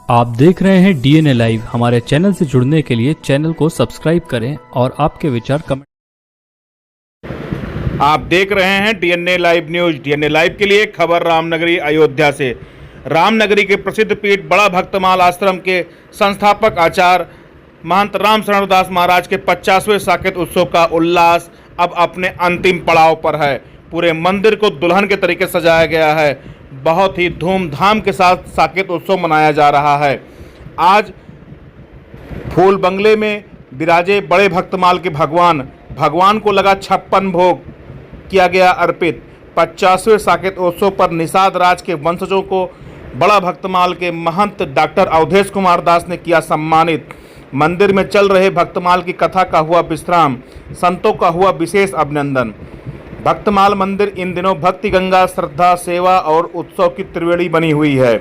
आप देख रहे हैं डीएनए लाइव। हमारे चैनल से जुड़ने के लिए चैनल को सब्सक्राइब करें और आपके विचार कमेंट। आप देख रहे हैं DNA live news. DNA live के लिए खबर रामनगरी अयोध्या से। रामनगरी के प्रसिद्ध पीठ बड़ा भक्तमाल आश्रम के संस्थापक आचार्य महंत राम शरण दास महाराज के 50वें साकेत उत्सव का उल्लास अब अपने अंतिम पड़ाव पर है। पूरे मंदिर को दुल्हन के तरीके सजाया गया है। बहुत ही धूमधाम के साथ साकेत उत्सव मनाया जा रहा है। आज फूल बंगले में विराजे बड़े भक्तमाल के भगवान को लगा 56 भोग किया गया अर्पित। 50वें साकेत उत्सव पर निषाद राज के वंशजों को बड़ा भक्तमाल के महंत डॉक्टर अवधेश कुमार दास ने किया सम्मानित। मंदिर में चल रहे भक्तमाल की कथा का हुआ विश्राम, संतों का हुआ विशेष अभिनंदन। भक्तमाल मंदिर इन दिनों भक्ति गंगा, श्रद्धा, सेवा और उत्सव की त्रिवेणी बनी हुई है।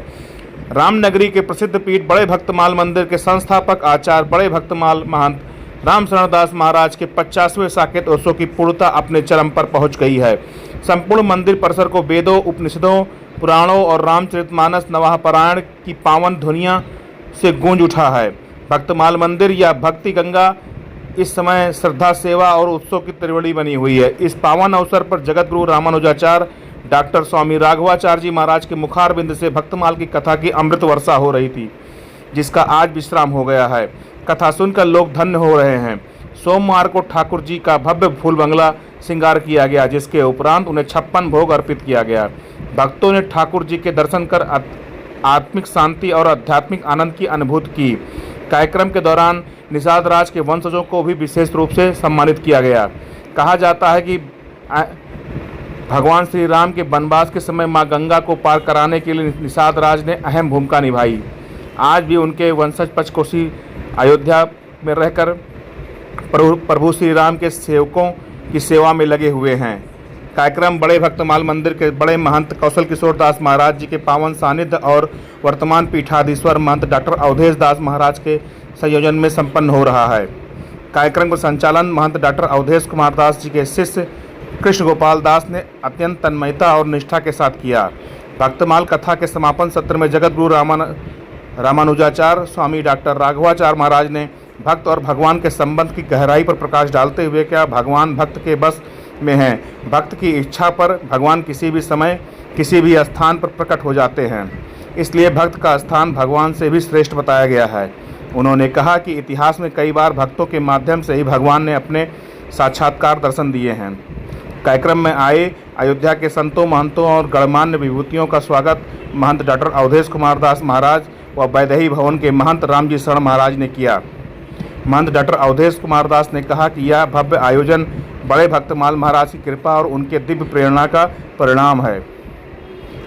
रामनगरी के प्रसिद्ध पीठ बड़े भक्तमाल मंदिर के संस्थापक आचार्य बड़े भक्तमाल महंत राम शरण दास महाराज के 50वें साकेत उत्सव की पूर्णता अपने चरम पर पहुंच गई है। संपूर्ण मंदिर परिसर को वेदों, उपनिषदों, पुराणों और रामचरितमानस नवाह पारायण की पावन ध्वनियों से गूंज उठा है। भक्तमाल मंदिर या भक्ति गंगा इस समय श्रद्धा, सेवा और उत्सव की त्रिवेणी बनी हुई है। इस पावन अवसर पर जगत गुरु रामानुजाचार्य डॉक्टर स्वामी राघवाचार्य जी महाराज के मुखारबिंद से भक्तमाल की कथा की अमृत वर्षा हो रही थी, जिसका आज विश्राम हो गया है। कथा सुनकर लोग धन्य हो रहे हैं। सोमवार को ठाकुर जी का भव्य फूल बंगला श्रृंगार किया गया, जिसके उपरांत उन्हें 56 भोग अर्पित किया गया। भक्तों ने ठाकुर जी के दर्शन कर आत्मिक शांति और आध्यात्मिक आनंद की अनुभूति की। कार्यक्रम के दौरान निषाद राज के वंशजों को भी विशेष रूप से सम्मानित किया गया। कहा जाता है कि भगवान श्री राम के वनवास के समय मां गंगा को पार कराने के लिए निषाद राज ने अहम भूमिका निभाई। आज भी उनके वंशज पंचकोशी अयोध्या में रहकर प्रभु श्री राम के सेवकों की सेवा में लगे हुए हैं। कार्यक्रम बड़े भक्तमाल मंदिर के बड़े महंत कौशल किशोर दास महाराज जी के पावन सानिध्य और वर्तमान पीठाधीश्वर महंत डॉक्टर अवधेश दास महाराज के संयोजन में संपन्न हो रहा है। कार्यक्रम का संचालन महंत डॉक्टर अवधेश कुमार दास जी के शिष्य कृष्ण गोपाल दास ने अत्यंत तन्मयता और निष्ठा के साथ किया। भक्तमाल कथा के समापन सत्र में जगत गुरु रामानुजाचार्य स्वामी डॉक्टर राघवाचार्य महाराज ने भक्त और भगवान के संबंध की गहराई पर प्रकाश डालते हुए क्या भगवान भक्त के बस में हैं। भक्त की इच्छा पर भगवान किसी भी समय किसी भी स्थान पर प्रकट हो जाते हैं, इसलिए भक्त का स्थान भगवान से भी श्रेष्ठ बताया गया है। उन्होंने कहा कि इतिहास में कई बार भक्तों के माध्यम से ही भगवान ने अपने साक्षात्कार दर्शन दिए हैं। कार्यक्रम में आए अयोध्या के संतों, महंतों और गणमान्य विभूतियों का स्वागत महंत डॉक्टर अवधेश कुमार दास महाराज व वैदेही भवन के महंत रामजी शरण महाराज ने किया। महंत डॉक्टर अवधेश कुमार दास ने कहा कि यह भव्य आयोजन बड़े भक्तमाल महाराज की कृपा और उनके दिव्य प्रेरणा का परिणाम है।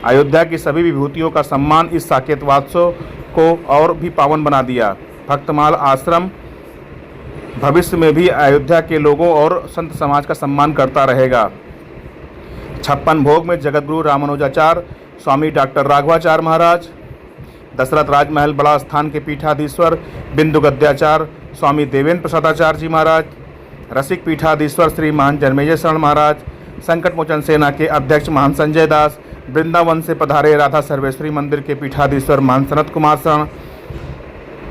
अयोध्या की सभी विभूतियों का सम्मान इस साकेतवात्सव को और भी पावन बना दिया। भक्तमाल आश्रम भविष्य में भी अयोध्या के लोगों और संत समाज का सम्मान करता रहेगा। 56 भोग में जगतगुरु रामानुजाचार्य स्वामी डॉक्टर राघवाचार्य महाराज, दशरथ राजमहल बड़ा स्थान के पीठाधीश्वर बिंदु गद्याचार्य स्वामी देवेंद्र प्रसादाचार्य जी महाराज, रसिक पीठाधीश्वर श्री महान जन्मेजय शरण महाराज, संकट मोचन सेना के अध्यक्ष महान संजय दास, वृंदावन से पधारे राधा सर्वेश्वरी मंदिर के पीठाधीश्वर महान सनत कुमार शरण,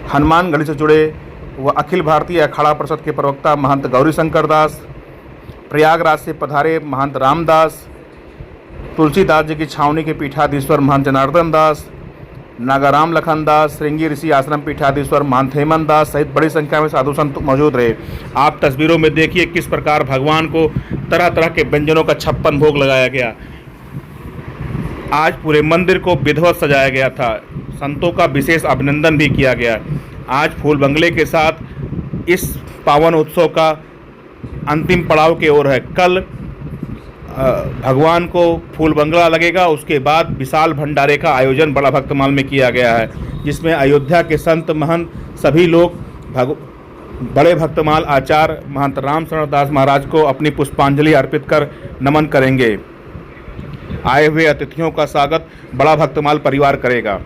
हनुमानगढ़ी से जुड़े व अखिल भारतीय अखाड़ा परिषद के प्रवक्ता महंत गौरी शंकर दास, प्रयागराज से पधारे महंत रामदास, तुलसीदास जी की छावनी के पीठाधीश्वर महंत जनार्दन दास, नागाराम लखन दास, श्रृंगी ऋषि आश्रम पीठाधीश्वर महंत हेमंत दास सहित बड़ी संख्या में साधु संत मौजूद रहे। आप तस्वीरों में देखिए किस प्रकार भगवान को तरह तरह के व्यंजनों का 56 भोग लगाया गया। आज पूरे मंदिर को विधिवत सजाया गया था। संतों का विशेष अभिनंदन भी किया गया। आज फूल बंगले के साथ इस पावन उत्सव का अंतिम पड़ाव की ओर है। कल भगवान को फूल बंगला लगेगा, उसके बाद विशाल भंडारे का आयोजन बड़ा भक्तमाल में किया गया है, जिसमें अयोध्या के संत महंत सभी लोग बड़े भक्तमाल आचार्य महंत राम शरण दास महाराज को अपनी पुष्पांजलि अर्पित कर नमन करेंगे। आए हुए अतिथियों का स्वागत बड़ा भक्तमाल परिवार करेगा।